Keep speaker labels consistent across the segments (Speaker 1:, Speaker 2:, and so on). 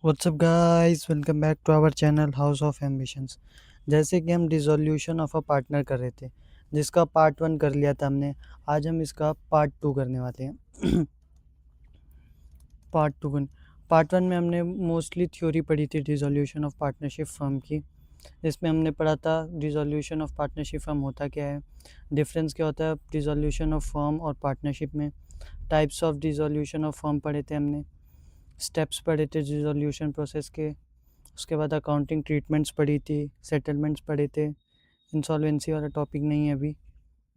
Speaker 1: WhatsApp guys, welcome back to our channel house of ambitions. जैसे कि हम dissolution of a partner कर रहे थे, जिसका पार्ट 1 कर लिया था हमने। आज हम इसका पार्ट 2 करने वाले हैं। पार्ट 2 पार्ट 1 में हमने मोस्टली थ्योरी पढ़ी थी डिसोल्यूशन ऑफ पार्टनरशिप फर्म की। इसमें हमने पढ़ा था डिसोल्यूशन ऑफ पार्टनरशिप फर्म होता क्या है, डिफरेंस क्या होता है डिसोल्यूशन ऑफ फर्म और पार्टनरशिप में, types of dissolution of firm पढ़े थे हमने, स्टेप्स पढ़े थे डिसोल्यूशन प्रोसेस के। उसके बाद अकाउंटिंग ट्रीटमेंट्स पढ़ी थी, सेटलमेंट्स पढ़े थे। इंसॉल्वेंसी वाला टॉपिक नहीं है अभी।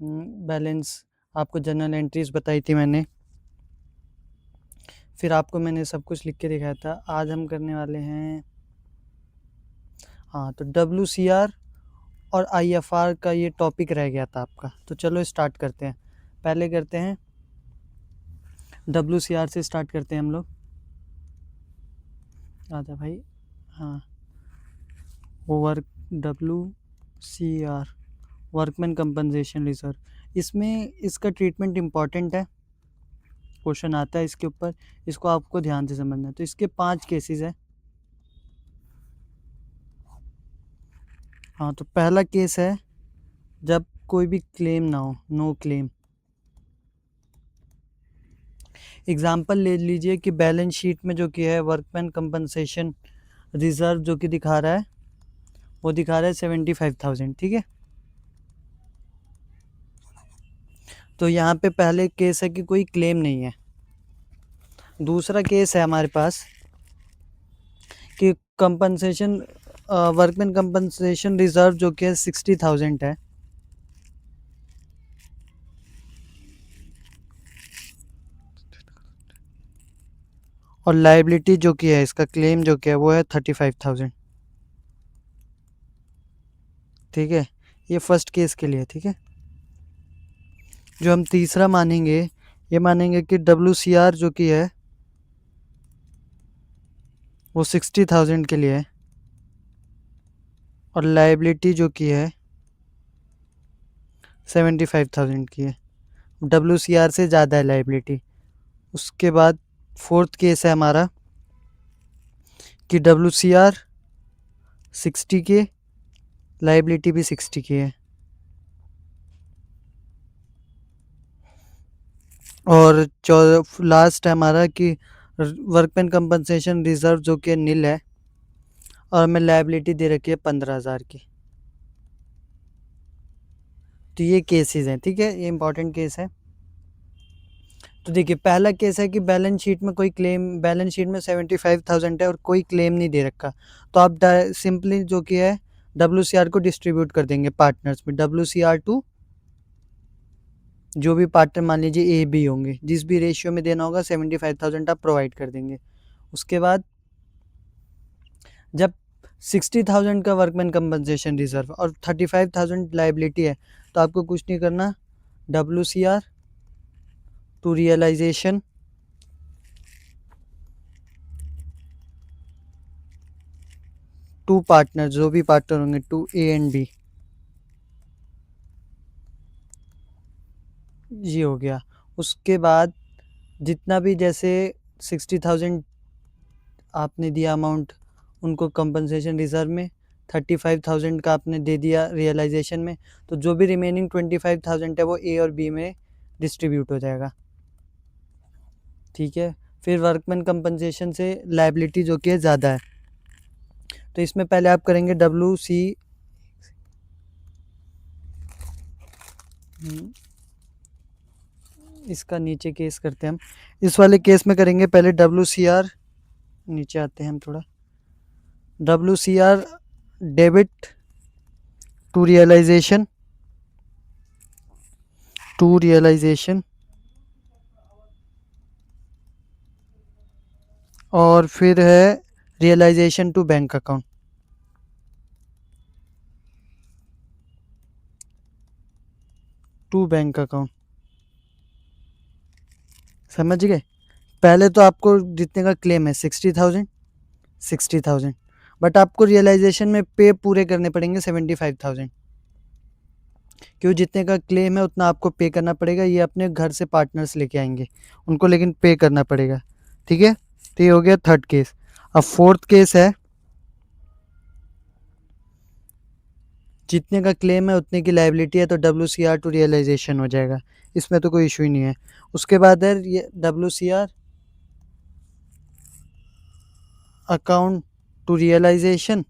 Speaker 1: बैलेंस, आपको जर्नल एंट्रीज बताई थी मैंने, फिर आपको मैंने सब कुछ लिख के दिखाया था। आज हम करने वाले हैं तो WCR और IFR का ये टॉपिक रह गया था आपका। तो चलो स्टार्ट करते हैं। पहले करते हैं WCR से स्टार्ट करते हैं हम लोग। आजा भाई। Work WCR, workman compensation reserve. इसमें इसका ट्रीटमेंट इम्पॉर्टेंट है, क्वेश्चन आता है इसके ऊपर, इसको आपको ध्यान से समझना है। तो इसके 5 केसेस है। तो पहला केस है जब कोई भी क्लेम ना हो, नो क्लेम। एग्जाम्पल ले लीजिए कि बैलेंस शीट में जो कि है वर्कमैन कंपनसेशन रिजर्व जो कि दिखा रहा है, वो दिखा रहा है 75,000। ठीक है, तो यहाँ पे पहले केस है कि कोई क्लेम नहीं है। दूसरा केस है हमारे पास कि कंपनसेशन वर्कमैन कंपनसेशन रिजर्व जो कि 60,000 है, और लाइबिलिटी जो कि है, इसका क्लेम जो कि है वो है 35,000। ठीक है, ये फर्स्ट केस के लिए। ठीक है, जो हम तीसरा मानेंगे, ये मानेंगे कि WCR जो कि है वो 60,000 के लिए है, और लाइबिलिटी जो कि है 75,000 की है। WCR से ज़्यादा है लाइबिलिटी। उसके बाद फोर्थ केस है हमारा कि WCR 60 के, लाइबिलिटी भी 60 की है। और लास्ट है हमारा कि वर्कमैन कंपनसेशन रिजर्व जो कि नील है, और हमें लाइबिलिटी दे रखी है 15,000 की। तो ये केसेस हैं। ठीक है, ये इंपॉर्टेंट केस है। तो देखिए, पहला केस है कि बैलेंस शीट में कोई क्लेम, बैलेंस शीट में 75,000 है और कोई क्लेम नहीं दे रखा, तो आप सिंपली जो कि है WCR को डिस्ट्रीब्यूट कर देंगे पार्टनर्स में। WCR टू जो भी पार्टनर मान लीजिए A B होंगे, जिस भी रेशियो में देना होगा 75,000 आप प्रोवाइड कर देंगे। उसके बाद जब 60,000 का वर्कमैन कंपनसेशन रिजर्व और 35,000 लाइबिलिटी है, तो आपको कुछ नहीं करना, WCR to realisation to partner, जो भी पार्टनर होंगे, टू A एंड B। ये हो गया। उसके बाद जितना भी जैसे 60,000 आपने दिया अमाउंट उनको कंपनसेशन रिजर्व में, 35,000 का आपने दे दिया रियलाइजेशन में, तो जो भी रिमेनिंग 25,000 है वो A और B में डिस्ट्रीब्यूट हो जाएगा। ठीक है, फिर वर्कमैन कंपनसेशन से लाइबिलिटी जो कि है ज़्यादा है, तो इसमें पहले आप करेंगे WC, इसका नीचे केस करते हैं हम। इस वाले केस में करेंगे पहले WCR, नीचे आते हैं हम थोड़ा, WCR डेबिट टू रियलाइजेशन, और फिर है रियलाइजेशन टू बैंक अकाउंट। समझ गए? पहले तो आपको जितने का क्लेम है 60,000, बट आपको रियलाइजेशन में पे पूरे करने पड़ेंगे 75,000, क्यों जितने का क्लेम है उतना आपको पे करना पड़ेगा। ये अपने घर से पार्टनर्स लेके आएंगे, उनको लेकिन पे करना पड़ेगा। ठीक है, तो ये हो गया थर्ड केस। अब फोर्थ केस है, जितने का क्लेम है उतने की लाइबिलिटी है, तो WCR टू रियलाइजेशन हो जाएगा, इसमें तो कोई इशू ही नहीं है। उसके बाद है ये WCR अकाउंट टू रियलाइजेशन,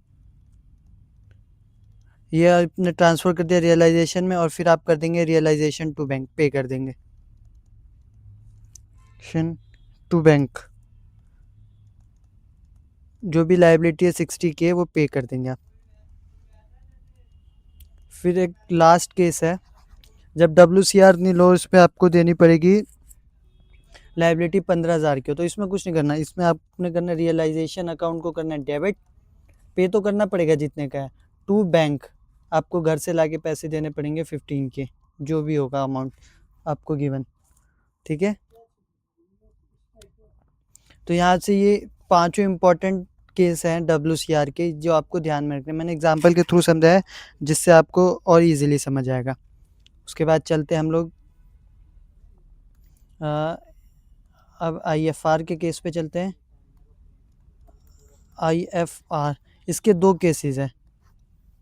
Speaker 1: ये आपने ट्रांसफ़र कर दिया रियलाइजेशन में, और फिर आप कर देंगे रियलाइजेशन टू बैंक, पे कर देंगे टू बैंक, जो भी लाइबिलिटी है 60K वो पे कर देंगे आप। फिर एक लास्ट केस है, जब WCR नहीं लो, इस पर आपको देनी पड़ेगी लाइबिलिटी 15,000 की हो, तो इसमें कुछ नहीं करना, इसमें आपने करना रियलाइजेशन अकाउंट को करना डेबिट, पे तो करना पड़ेगा जितने का है, टू बैंक आपको घर से लाके पैसे देने पड़ेंगे 15K, जो भी होगा अमाउंट आपको गिवन, ठीक है। तो यहाँ से ये पांचों इंपॉर्टेंट केस हैं WCR के, जो आपको ध्यान में रखने, मैंने एग्जांपल के थ्रू समझाया जिससे आपको और इजीली समझ आएगा। उसके बाद चलते हैं हम लोग अब IFR के केस पे चलते हैं। IFR, इसके दो केसेस हैं।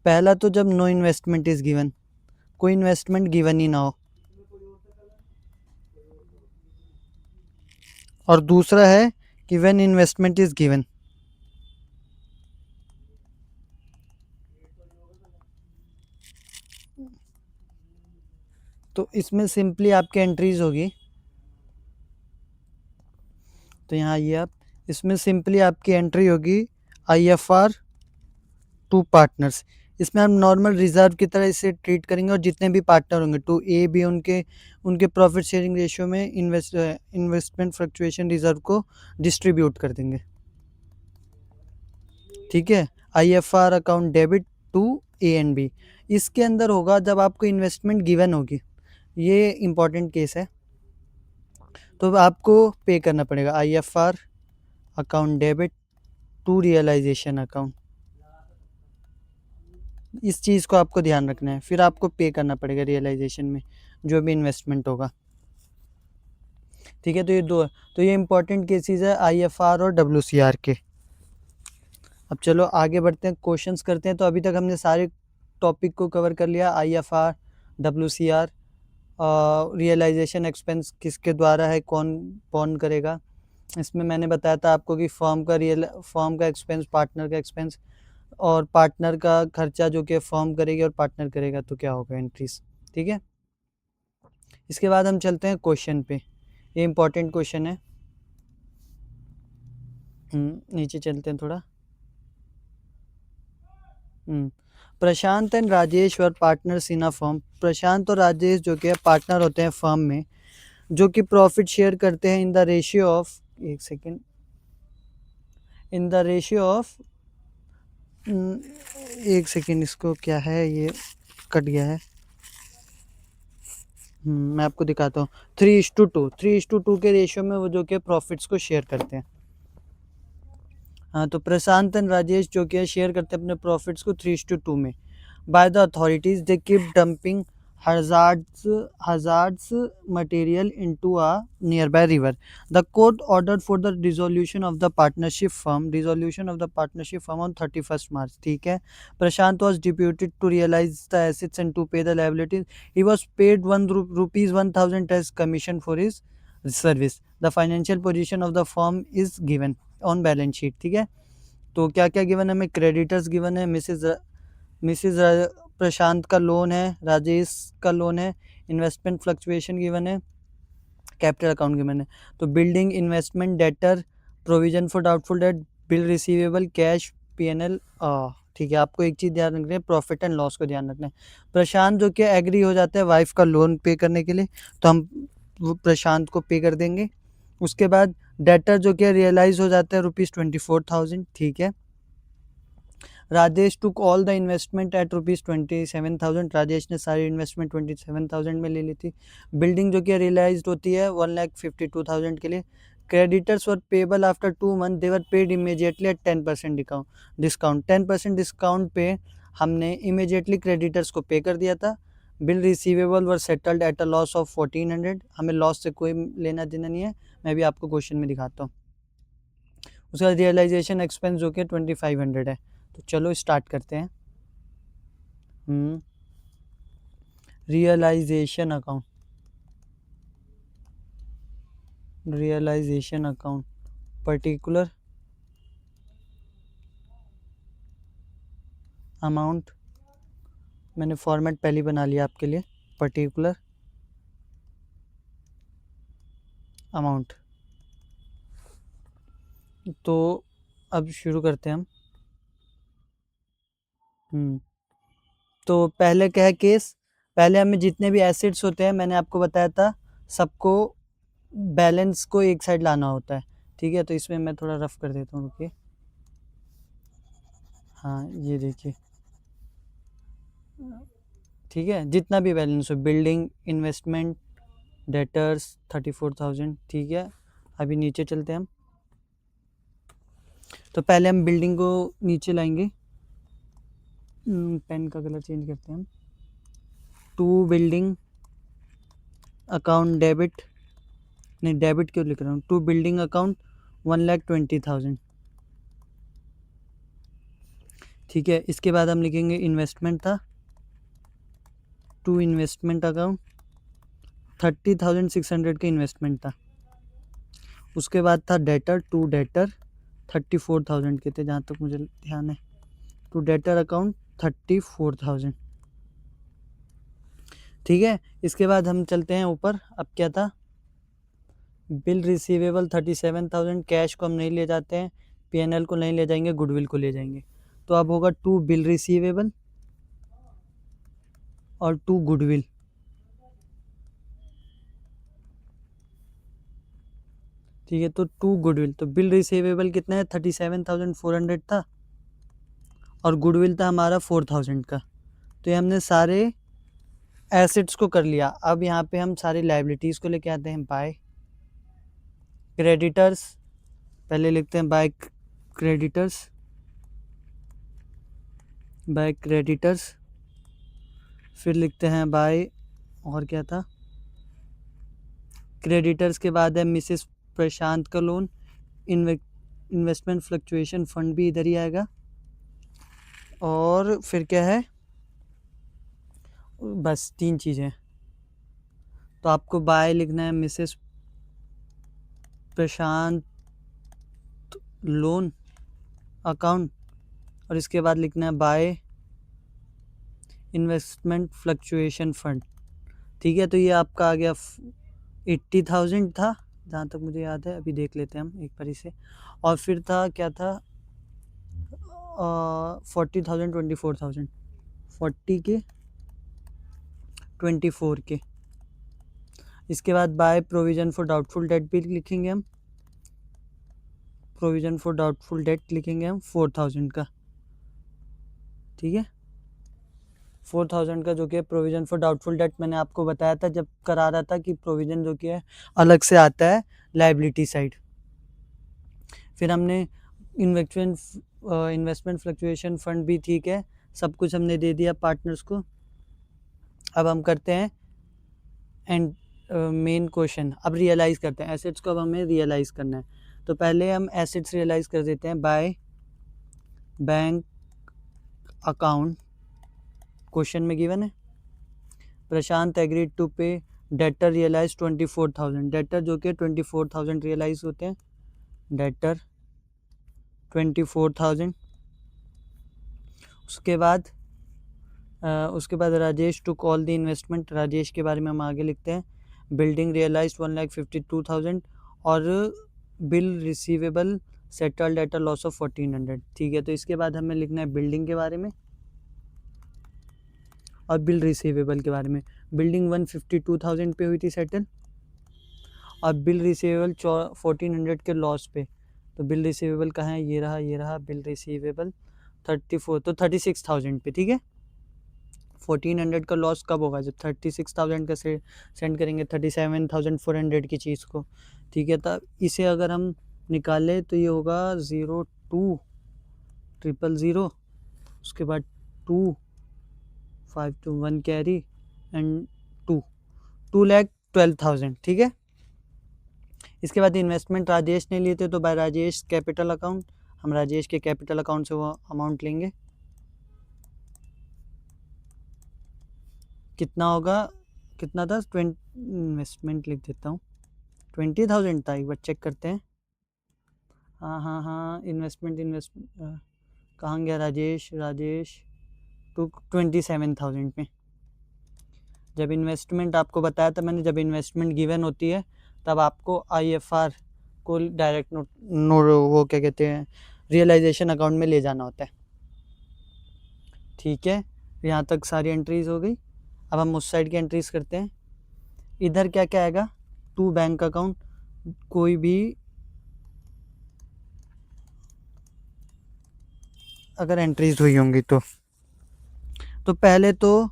Speaker 1: पहला तो जब नो इन्वेस्टमेंट इज गिवन, कोई इन्वेस्टमेंट गिवन ही ना हो, और दूसरा है कि व्हेन इन्वेस्टमेंट इज गिवन। तो इसमें सिंपली आपके एंट्रीज होगी, तो यहाँ ये आप, इसमें सिंपली आपकी एंट्री होगी IFR टू पार्टनर्स, इसमें हम नॉर्मल रिजर्व की तरह इसे ट्रीट करेंगे, और जितने भी पार्टनर होंगे टू ए भी उनके प्रॉफिट शेयरिंग रेशियो में इन्वेस्टमेंट फ्लक्चुएशन रिजर्व को डिस्ट्रीब्यूट कर देंगे, ठीक है। IFR account debit to A and B, इसके अंदर होगा जब आपको इन्वेस्टमेंट गिवन होगी, ये इंपॉर्टेंट केस है, तो आपको पे करना पड़ेगा IFR account debit to realisation account, इस चीज़ को आपको ध्यान रखना है, फिर आपको पे करना पड़ेगा रियलाइजेशन में जो भी इन्वेस्टमेंट होगा, ठीक है। तो ये दो है, तो ये इंपॉर्टेंट केसेस है IFR और WCR के। अब चलो आगे बढ़ते हैं, क्वेश्चंस करते हैं। तो अभी तक हमने सारे टॉपिक को कवर कर लिया, IFR, WCR, रियलाइजेशन एक्सपेंस किसके द्वारा है, कौन कौन करेगा, इसमें मैंने बताया था आपको कि फर्म का एक्सपेंस, पार्टनर का एक्सपेंस, और पार्टनर का खर्चा जो कि फर्म करेगी और पार्टनर करेगा, तो क्या होगा एंट्रीज, ठीक है। इसके बाद हम चलते हैं क्वेश्चन पे, ये इंपॉर्टेंट क्वेश्चन है। नीचे चलते हैं थोड़ा। Prashant and Rajesh were partners in a firm, Prashant और राजेश जो कि पार्टनर होते हैं फर्म में, जो कि प्रॉफिट शेयर करते हैं इन द रेशियो ऑफ, एक second, in the ratio of, एक सेकेंड, इसको क्या है, ये कट गया है, मैं आपको दिखाता हूँ, 3:2 के रेशियो में वो जो कि प्रॉफिट्स को शेयर करते हैं। हाँ, तो प्रशांत एंड राजेश जो कि शेयर करते हैं अपने प्रॉफिट्स को 3:2 में। By the authorities they keep dumping hazards material into a nearby river. The court ordered for the dissolution of the partnership firm on 31st March, ठीक है। प्रशांत was deputed to realize the assets and to pay the liabilities. He was paid rupees 1,000 as commission for his service. The financial position of the firm is given on balance sheet, ठीक है। तो क्या क्या given है, हमें creditors given है, Mrs प्रशांत का loan है, राजेश का लोन है, इन्वेस्टमेंट फ्लक्चुएशन गिवन है, कैपिटल अकाउंट गिवन है। तो building, investment, debtor, provision for doubtful date, bill receivable, cash, PNL, ठीक है। आपको एक चीज़ ध्यान रखना है, प्रॉफिट एंड लॉस को ध्यान रखना है। प्रशांत जो कि एग्री हो जाता है वाइफ का लोन पे करने के लिए, तो हम वो प्रशांत को पे कर देंगे। उसके बाद डेटर जो कि रियलाइज हो जाता है ₹24,000, ठीक है। Rajesh took all the investment at ₹27,000, Rajesh ने सारी इन्वेस्टमेंट 27,000 में ले ली थी। बिल्डिंग जो कि रियलाइज होती है 1,52,000 के लिए। क्रेडिटर्स वर पेबल आफ्टर 2 मंथ, दे वर paid immediately eight 10% discount. 10% discount पे हमने इमीडिएटली क्रेडिटर्स को पे कर दिया था। Bill receivable were settled at a loss of 1,400, हमें लॉस से कोई लेना देना नहीं है, मैं भी आपको क्वेश्चन में दिखाता हूँ। उसका रियलाइजेशन एक्सपेंस जो कि 2500 है। तो चलो स्टार्ट करते हैं। Realisation account, realisation account particular amount, मैंने फॉर्मेट पहले बना लिया आपके लिए, पर्टिकुलर अमाउंट। तो अब शुरू करते हैं हम। तो पहले क्या है केस, पहले हमें जितने भी एसेट्स होते हैं, मैंने आपको बताया था, सबको बैलेंस को एक साइड लाना होता है। ठीक है, तो इसमें मैं थोड़ा रफ कर देता हूँ, रुकिए। हाँ, ये देखिए, ठीक है, जितना भी बैलेंस हो, बिल्डिंग, इन्वेस्टमेंट, डेटर्स 34,000। ठीक है, अभी नीचे चलते हैं हम। तो पहले हम बिल्डिंग को नीचे लाएंगे, पेन का कलर चेंज करते हैं हम। टू बिल्डिंग अकाउंट डेबिट, नहीं डेबिट क्यों लिख रहा हूँ, टू बिल्डिंग अकाउंट 1,20,000। ठीक है, इसके बाद हम लिखेंगे इन्वेस्टमेंट था, टू इन्वेस्टमेंट अकाउंट 30,600 का इन्वेस्टमेंट था। उसके बाद था डेटर, टू डेटर 34,000 के थे, जहाँ तक मुझे ध्यान है। To debtor account 34,000। ठीक है, इसके बाद हम चलते हैं ऊपर। अब क्या था, बिल रिसीवेबल 37,000। कैश को हम नहीं ले जाते हैं, पीएनएल को नहीं ले जाएंगे, गुडविल को ले जाएंगे। तो अब होगा टू बिल रिसीवेबल और टू गुडविल। ठीक है, तो टू गुडविल, तो बिल रिसीवेबल कितना है, 37,400 था, और गुडविल था हमारा 4,000 का। तो ये हमने सारे एसेट्स को कर लिया। अब यहाँ पे हम सारी लाइबिलिटीज़ को लेके आते हैं। बाय क्रेडिटर्स, पहले लिखते हैं बाय क्रेडिटर्स, बाय क्रेडिटर्स, फिर लिखते हैं बाय, और क्या था, क्रेडिटर्स के बाद है मिसेस प्रशांत का लोन, इन्वेस्टमेंट फ्लक्चुएशन फंड भी इधर ही आएगा, और फिर क्या है, बस 3 चीज़ें। तो आपको बाय लिखना है मिसेस प्रशांत लोन अकाउंट, और इसके बाद लिखना है बाय इन्वेस्टमेंट फ्लक्चुएशन फंड। ठीक है, तो ये आपका आ गया 80,000 था, जहाँ तक मुझे याद है। अभी देख लेते हैं हम एक बार इसे। और फिर था क्या था, 40,000 24,000, 40 के 24 के। इसके बाद by provision for doubtful debt भी लिखेंगे हम, प्रोविज़न फॉर डाउटफुल डेट लिखेंगे हम 4,000 का। ठीक है, 4,000 का जो कि प्रोविज़न फॉर डाउटफुल डेट, मैंने आपको बताया था जब करा रहा था कि प्रोविज़न जो कि है अलग से आता है लाइबिलिटी साइड। फिर हमने इन्वेस्टमेंट फ्लक्चुएशन फंड भी, ठीक है, सब कुछ हमने दे दिया पार्टनर्स को। अब हम करते हैं एंड मेन क्वेश्चन, अब रियलाइज़ करते हैं एसेट्स को। अब हमें रियलाइज़ करना है, तो पहले हम एसेट्स रियलाइज़ कर देते हैं बाय बैंक अकाउंट। क्वेश्चन में गिवन है प्रशांत एग्रीड टू पे डेटर रियलाइज 24,000, डेटर जो कि 24,000 रियलाइज होते हैं, डेटर 24,000। उसके बाद Rajesh to call the investment, Rajesh के बारे में हम आगे लिखते हैं। बिल्डिंग रियलाइज 1,52,000, और bill receivable settled at a loss of 1,400। ठीक है, तो इसके बाद हमें लिखना है बिल्डिंग के बारे में और बिल रिसीवेबल के बारे में। बिल्डिंग 152,000 पे हुई थी सेटल, और बिल रिसीवेबल 1,400 के लॉस पे। तो बिल रिसीवेबल कहाँ है, ये रहा, ये रहा बिल रिसीवेबल 34, तो 36,000 पे। ठीक है, 1,400 का लॉस कब होगा, जब 36,000 का सेंड करेंगे 37,400 की चीज़ को। ठीक है, तब इसे अगर हम निकालें तो ये होगा 02,000, उसके बाद 2,521 कैरी एंड 2,12,000। ठीक है, इसके बाद इन्वेस्टमेंट राजेश ने लिए थे तो बाय राजेश कैपिटल अकाउंट, हम राजेश के कैपिटल अकाउंट से वो अमाउंट लेंगे। कितना होगा, कितना था, इन्वेस्टमेंट लिख देता हूँ, 20,000 था, एक बार चेक करते हैं। हाँ, इन्वेस्टमेंट कहाँ गया राजेश, टू 27,000 में। जब इन्वेस्टमेंट आपको बताया था मैंने, जब इन्वेस्टमेंट गिवन होती है तब आपको IFR को डायरेक्ट वो क्या कहते हैं, रियलाइजेशन अकाउंट में ले जाना होता है। ठीक है, यहाँ तक सारी एंट्रीज हो गई। अब हम उस साइड की एंट्रीज करते हैं। इधर क्या क्या आएगा, टू बैंक अकाउंट, कोई भी अगर एंट्रीज हुई होंगी तो पहले तो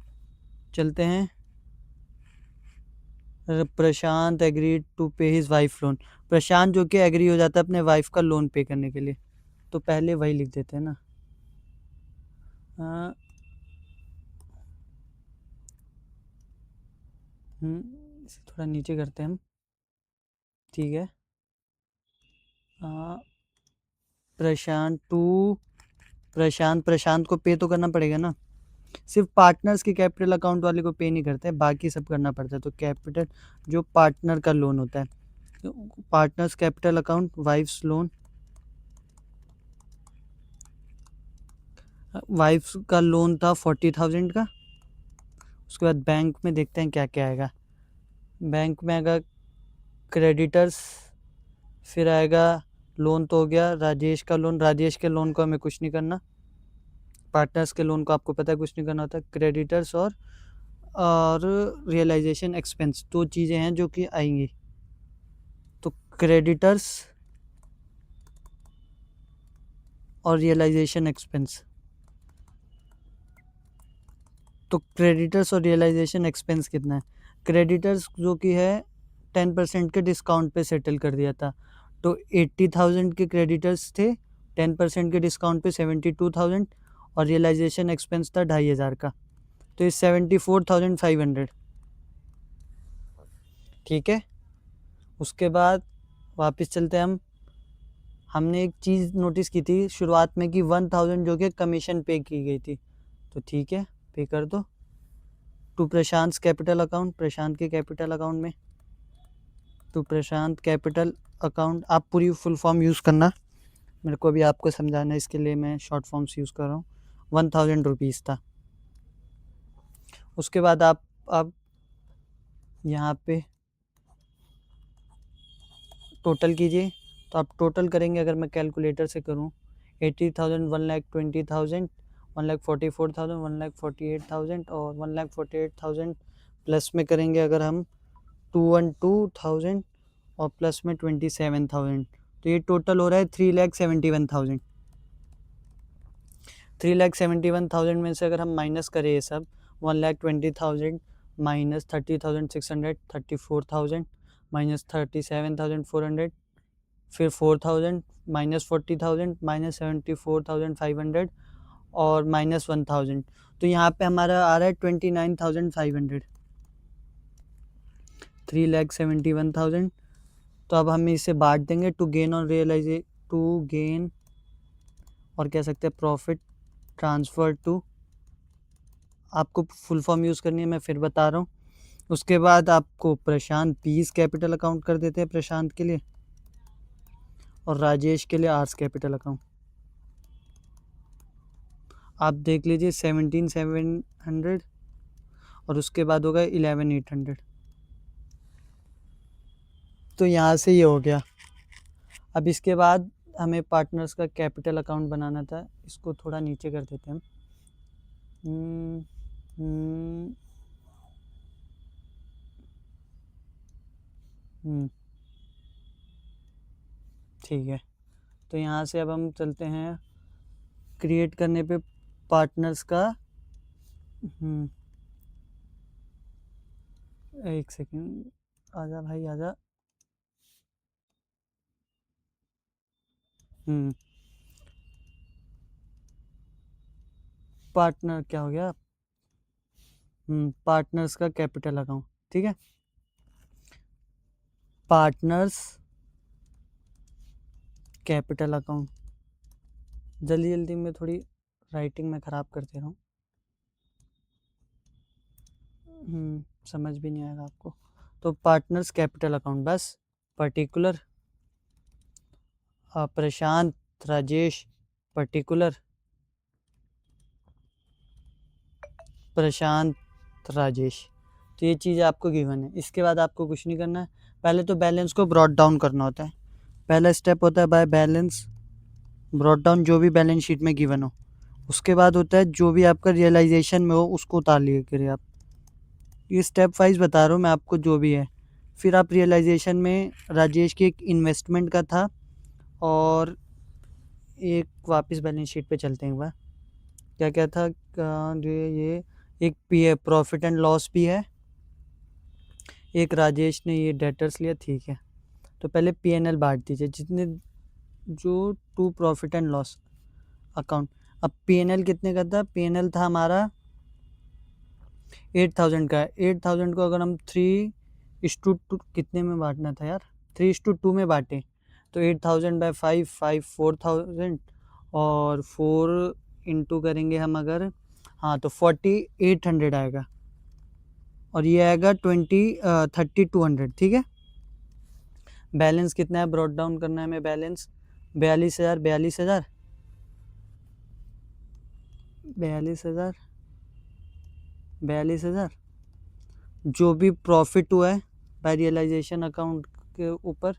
Speaker 1: चलते हैं, प्रशांत एग्रीड टू पे हिज वाइफ लोन। प्रशांत जो कि एग्री हो जाता है अपने वाइफ का लोन पे करने के लिए, तो पहले वही लिख देते हैं ना। इसे थोड़ा नीचे करते हैं हम। ठीक है, प्रशांत को पे तो करना पड़ेगा ना। सिर्फ पार्टनर्स के कैपिटल अकाउंट वाले को पे नहीं करते, बाकी सब करना पड़ता है। तो कैपिटल जो पार्टनर का लोन होता है, तो partners capital account, wife's loan, wife's का लोन था 40,000 का। उसके बाद बैंक में देखते हैं क्या क्या आएगा। बैंक में आएगा क्रेडिटर्स, फिर आएगा लोन, तो हो गया राजेश का लोन। राजेश के लोन को हमें कुछ नहीं करना, पार्टनर्स के लोन को आपको पता है कुछ नहीं करना होता। क्रेडिटर्स और रियलाइजेशन एक्सपेंस, दो चीज़ें हैं जो कि आएंगी। तो क्रेडिटर्स और रियलाइजेशन एक्सपेंस, तो क्रेडिटर्स और रियलाइजेशन एक्सपेंस कितना है। क्रेडिटर्स जो कि है 10% के डिस्काउंट पे सेटल कर दिया था, तो 80,000 के क्रेडिटर्स थे, 10% के डिस्काउंट पे 72,000, और रियलाइजेशन एक्सपेंस था 2,500 का, तो ये 74,500। ठीक है, उसके बाद वापस चलते हैं हम। हमने एक चीज़ नोटिस की थी शुरुआत में कि 1,000 जो कि कमीशन पे की गई थी, तो ठीक है पे कर दो। टू प्रशांत कैपिटल अकाउंट, प्रशांत के कैपिटल अकाउंट में, टू प्रशांत कैपिटल अकाउंट, आप पूरी फुल फॉर्म यूज़ करना, मेरे को अभी आपको समझाना है इसके लिए मैं शॉर्ट फॉर्म्स यूज़ कर रहा हूँ। 1,000 रुपीज़ था। उसके बाद आप यहाँ पे टोटल कीजिए, तो आप टोटल करेंगे, अगर मैं कैलकुलेटर से करूँ, 80,000, 1,20,000, 1,44,000, 1,48,000 और 1,48,000 प्लस में करेंगे अगर हम 212,000 और प्लस में 27,000, तो ये टोटल हो रहा है 3,71,000। 3,71,000 में से अगर हम माइनस करें ये सब, 1,20,000 माइनस 30,600, 34,000 माइनस 37,400, फिर 4,000 माइनस 40,000 माइनस 74,500 और माइनस 1,000, तो यहाँ पे हमारा आ रहा है 29,500, 3,71,000। तो अब हम इसे बांट देंगे, टू गेन और कह सकते हैं प्रॉफिट ट्रांसफ़र टू, आपको फुल फॉर्म यूज़ करनी है, मैं फिर बता रहा हूँ। उसके बाद आपको प्रशांत पीस कैपिटल अकाउंट कर देते हैं प्रशांत के लिए, और राजेश के लिए आर्स कैपिटल अकाउंट। आप देख लीजिए 17,700 और उसके बाद होगा 11,800, तो यहाँ से ये हो गया। अब इसके बाद हमें पार्टनर्स का कैपिटल अकाउंट बनाना था, इसको थोड़ा नीचे कर देते हैं हम। ठीक है, तो यहाँ से अब हम चलते हैं क्रिएट करने पे पार्टनर्स का। एक सेकेंड, आजा भाई आजा। पार्टनर क्या हो गया, पार्टनर्स का कैपिटल अकाउंट। ठीक है, पार्टनर्स कैपिटल अकाउंट, जल्दी जल्दी में थोड़ी राइटिंग में ख़राब करते रहा हूँ, समझ भी नहीं आएगा आपको। तो पार्टनर्स कैपिटल अकाउंट, बस पर्टिकुलर प्रशांत राजेश, पर्टिकुलर प्रशांत राजेश। तो ये चीज़ आपको गिवन है। इसके बाद आपको कुछ नहीं करना है, पहले तो बैलेंस को ब्रॉट डाउन करना होता है। पहला स्टेप होता है बाय बैलेंस ब्रॉट डाउन, जो भी बैलेंस शीट में गिवन हो। उसके बाद होता है जो भी आपका रियलाइजेशन में हो उसको उतार लिए करिए आप। ये स्टेप वाइज बता रहा हूँ मैं आपको जो भी है। फिर आप रियलाइजेशन में राजेश की एक इन्वेस्टमेंट का था, और एक वापस बैलेंस शीट पे चलते हैं एक बार। क्या क्या था, ये एक पी है प्रॉफिट एंड लॉस भी है, एक राजेश ने ये डेटर्स लिया, ठीक है। तो पहले P&L बांट दीजिए जितने, जो to profit and loss account. अब P&L कितने का था, P&L था हमारा 8000 का। 8000 को अगर हम 3:2 कितने में बांटना था यार, 3:2 में बांटे तो 8000 बाय 5 4000, और 4 इंटू करेंगे हम अगर, हाँ तो 4800 आएगा, और ये आएगा 3200, ठीक है। बैलेंस कितना है, ब्रॉट डाउन करना है हमें बैलेंस 42000 42000 42000 42000। जो भी प्रॉफिट हुआ है बाय रियलाइजेशन अकाउंट के ऊपर,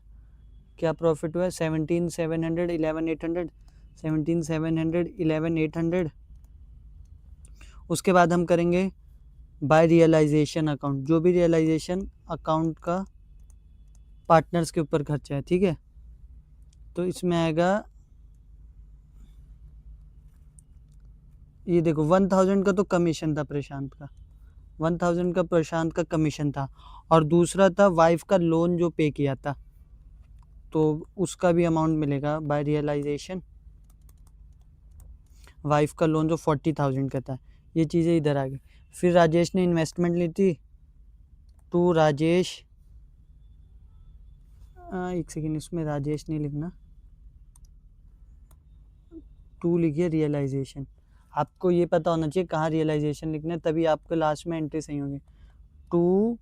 Speaker 1: क्या प्रॉफिट हुआ है 17700 11800 17700 11800। उसके बाद हम करेंगे बाय रियलाइजेशन अकाउंट, जो भी रियलाइजेशन अकाउंट का पार्टनर्स के ऊपर खर्चा है, ठीक है। तो इसमें आएगा, ये देखो 1000 का तो कमीशन था प्रशांत का, 1000 का प्रशांत का कमीशन था, और दूसरा था वाइफ का लोन जो पे किया था, तो उसका भी अमाउंट मिलेगा बाय रियलाइजेशन। वाइफ का लोन जो 40,000 का था, ये चीज़ें इधर आ गई। फिर राजेश ने इन्वेस्टमेंट ली थी, टू राजेश, एक सेकेंड, इसमें राजेश नहीं लिखना, टू लिखिए रियलाइजेशन। आपको ये पता होना चाहिए कहाँ रियलाइजेशन लिखना है, तभी आपको लास्ट में एंट्री सही होगी। टू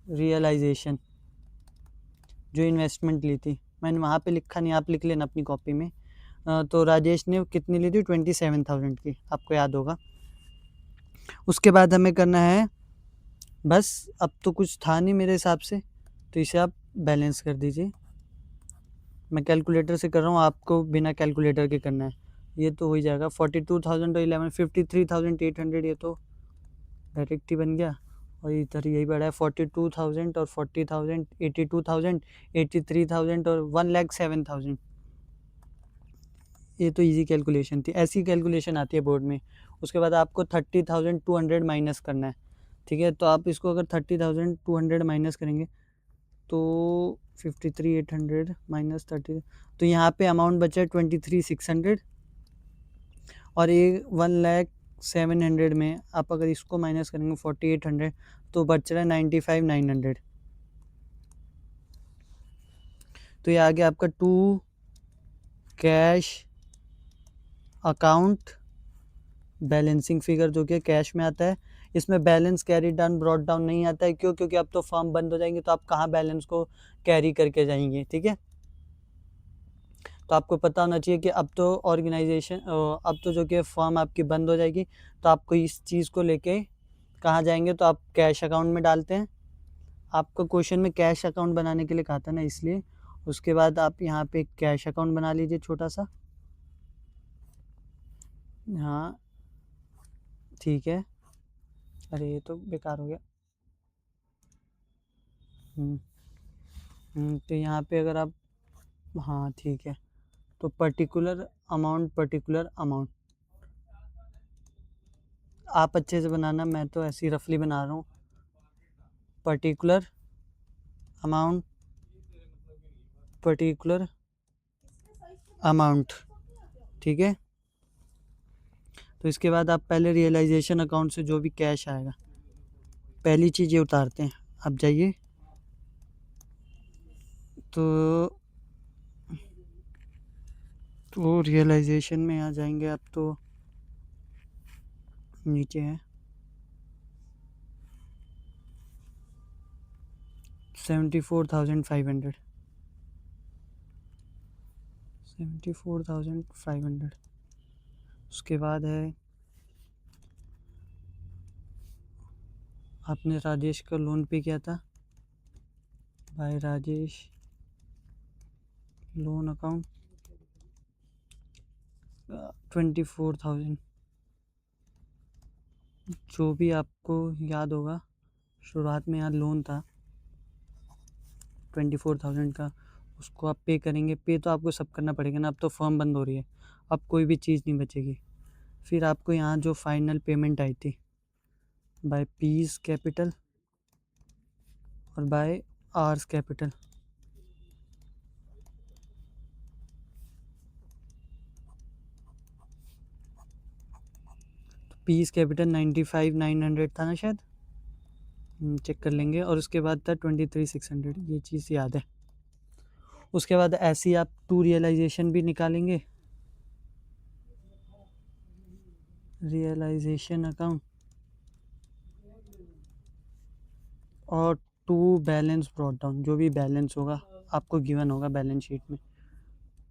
Speaker 1: रियलाइजेशन, जो इन्वेस्टमेंट ली थी, मैंने वहाँ पे लिखा नहीं, आप लिख लेना अपनी कॉपी में। तो राजेश ने कितनी ली थी, 27,000 की, आपको याद होगा। उसके बाद हमें करना है, बस अब तो कुछ था नहीं मेरे हिसाब से, तो इसे आप बैलेंस कर दीजिए। मैं कैलकुलेटर से कर रहा हूँ, आपको बिना कैलकुलेटर के करना है। ये तो हो ही जाएगा 42,000 और 11 53,800, ये तो डायरेक्ट ही बन गया। और इधर यही बढ़ा है 42,000 और 40,000 82,000 83,000 और 1,07,000। ये तो इजी कैलकुलेशन थी, ऐसी कैलकुलेशन आती है बोर्ड में। उसके बाद आपको 30,200 माइनस करना है, ठीक है। तो आप इसको अगर 30,200 माइनस करेंगे तो 53,800 माइनस 30, तो यहाँ पे अमाउंट बचा है 23,600, और ये 1,07,000 में आप अगर इसको माइनस करेंगे 4,800, तो बच रहा है 95,900। तो ये आ गया आपका to cash account balancing figure, जो कि कैश में आता है। इसमें balance carry down brought down नहीं आता है, क्यों, क्योंकि अब तो फर्म बंद हो जाएंगे, तो आप कहाँ बैलेंस को कैरी करके जाएंगे, ठीक है। तो आपको पता होना चाहिए कि अब तो ऑर्गेनाइजेशन, अब तो जो कि फर्म आपकी बंद हो जाएगी, तो आपको इस चीज़ को लेके कहाँ जाएंगे, तो आप कैश अकाउंट में डालते हैं। आपको क्वेश्चन में कैश अकाउंट बनाने के लिए कहा था ना, इसलिए। उसके बाद आप यहाँ पे कैश अकाउंट बना लीजिए छोटा सा, हाँ ठीक है। अरे ये तो बेकार हो गया। तो यहाँ पे अगर आप, हाँ ठीक है, तो पर्टिकुलर अमाउंट आप अच्छे से बनाना, मैं तो ऐसे ही रफली बना रहा हूँ। पर्टिकुलर अमाउंट, ठीक है। तो इसके बाद आप पहले रियलाइजेशन अकाउंट से जो भी कैश आएगा, पहली चीज़ ये उतारते हैं। अब जाइए, तो तो रियलाइजेशन में आ जाएंगे आप, तो नीचे है 74,500, 74,500। उसके बाद है आपने राजेश का लोन पे किया था, बाय राजेश लोन अकाउंट 24,000। जो भी आपको याद होगा शुरुआत में यहाँ लोन था 24,000 का, उसको आप पे करेंगे। पे तो आपको सब करना पड़ेगा ना, अब तो फर्म बंद हो रही है, अब कोई भी चीज़ नहीं बचेगी। फिर आपको यहाँ जो फाइनल पेमेंट आई थी बाय पीस कैपिटल और by R's capital, P's capital 95,900 था ना शायद, चेक कर लेंगे। और उसके बाद था 23,600, ये चीज़ याद है। उसके बाद ऐसे ही आप टू रियलाइजेशन भी निकालेंगे, रियलाइजेशन अकाउंट और टू बैलेंस ब्रॉट डाउन, जो भी बैलेंस होगा आपको गिवन होगा बैलेंस शीट में।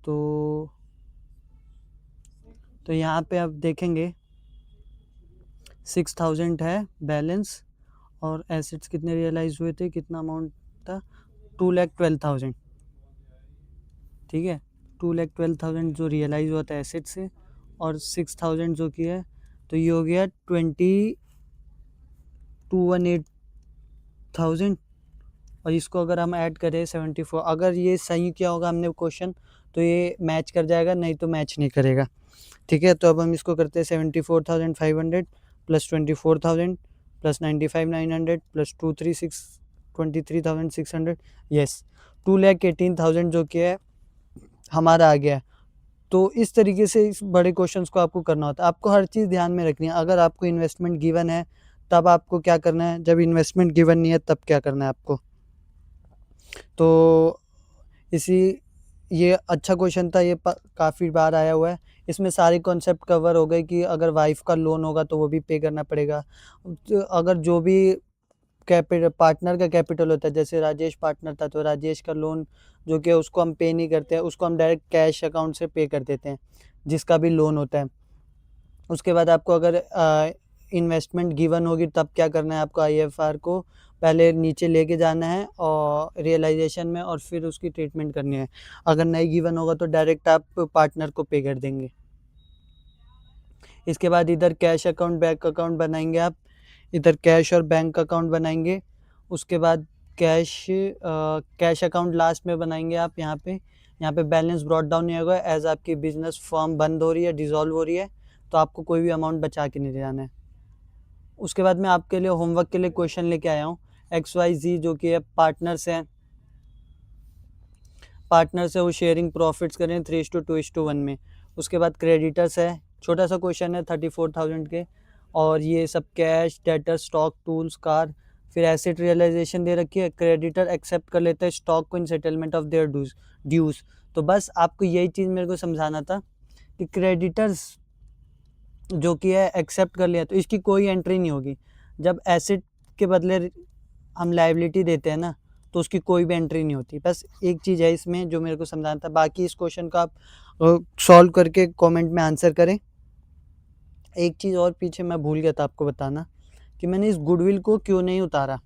Speaker 1: तो यहाँ पे आप देखेंगे 6,000 है बैलेंस, और एसेट्स कितने रियलाइज हुए थे, कितना अमाउंट था, 2,12,000। ठीक है, 2,12,000 जो रियलाइज हुआ था एसेट से, और 6,000 जो की है, तो ये हो गया 218,000। और इसको अगर हम ऐड करें 74, अगर ये सही किया होगा हमने क्वेश्चन तो ये मैच कर जाएगा, नहीं तो मैच नहीं करेगा। ठीक है, तो अब हम इसको करते हैं 74,500 प्लस 24,000 प्लस 95,900 प्लस 23,600, यस 2,18,000 जो कि है हमारा आ गया है। तो इस तरीके से इस बड़े क्वेश्चंस को आपको करना होता है। आपको हर चीज़ ध्यान में रखनी है। अगर आपको इन्वेस्टमेंट गिवन है तब आपको क्या करना है, जब इन्वेस्टमेंट गिवन नहीं है तब क्या करना है आपको। तो ये अच्छा क्वेश्चन था, ये काफ़ी बार आया हुआ है। इसमें सारे कॉन्सेप्ट कवर हो गए कि अगर वाइफ का लोन होगा तो वो भी पे करना पड़ेगा। अगर जो भी पार्टनर का कैपिटल होता है, जैसे राजेश पार्टनर था तो राजेश का लोन जो कि उसको हम पे नहीं करते हैं, उसको हम डायरेक्ट कैश अकाउंट से पे कर देते हैं, जिसका भी लोन होता है। उसके बाद आपको अगर इन्वेस्टमेंट गिवन होगी तब क्या करना है, आपको IFR को पहले नीचे लेके जाना है और रियलाइजेशन में, और फिर उसकी ट्रीटमेंट करनी है। अगर नहीं गिवन होगा तो डायरेक्ट आप पार्टनर को पे कर देंगे। इसके बाद इधर कैश अकाउंट बैंक अकाउंट बनाएंगे आप, इधर कैश और बैंक अकाउंट बनाएंगे। उसके बाद कैश अकाउंट लास्ट में बनाएंगे आप। यहाँ पे बैलेंस ब्रॉट डाउन नहीं होगा, एज आपकी बिजनेस फर्म बंद हो रही है, डिसॉल्व हो रही है, तो आपको कोई भी अमाउंट बचा के नहीं जाना है। उसके बाद मैं आपके लिए होमवर्क के लिए क्वेश्चन लेके आया हूँ। XYZ जो कि है पार्टनर्स हैं, वो शेयरिंग प्रॉफिट्स करें 3:2:1 में। उसके बाद क्रेडिटर्स है, छोटा सा क्वेश्चन है 34,000 के, और ये सब cash, debtor, stock, tools, car. फिर एसेट रियलाइजेशन दे रखी है, क्रेडिटर एक्सेप्ट कर लेते हैं स्टॉक को इन सेटलमेंट ऑफ देयर ड्यूज। तो बस आपको यही चीज़ मेरे को समझाना था कि क्रेडिटर्स जो कि है एक्सेप्ट कर लिया तो इसकी कोई एंट्री नहीं होगी। जब एसेट के बदले हम लायबिलिटी देते हैं ना, तो उसकी कोई भी एंट्री नहीं होती। बस एक चीज़ है इसमें जो मेरे को समझाना था। बाकी इस क्वेश्चन को आप सॉल्व करके कमेंट में आंसर करें। एक चीज़ और पीछे मैं भूल गया था आपको बताना, कि मैंने इस गुडविल को क्यों नहीं उतारा।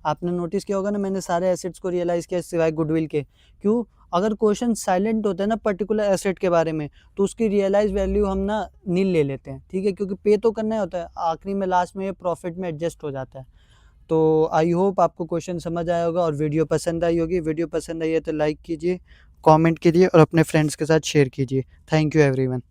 Speaker 1: आपने नोटिस किया होगा ना, मैंने सारे एसेट्स को रियलाइज़ किया सिवाय गुडविल के। क्यों? अगर क्वेश्चन साइलेंट होता है ना पर्टिकुलर एसेट के बारे में, तो उसकी रियलाइज वैल्यू हम ना नील ले लेते हैं। ठीक है, क्योंकि पे तो करना होता है, आखिरी में लास्ट में ये प्रॉफिट में एडजस्ट हो जाता है। तो आई होप आपको क्वेश्चन समझ आया होगा और वीडियो पसंद आई होगी। वीडियो पसंद आई है तो लाइक कीजिए, कमेंट कीजिए और अपने फ्रेंड्स के साथ शेयर कीजिए। Thank you everyone.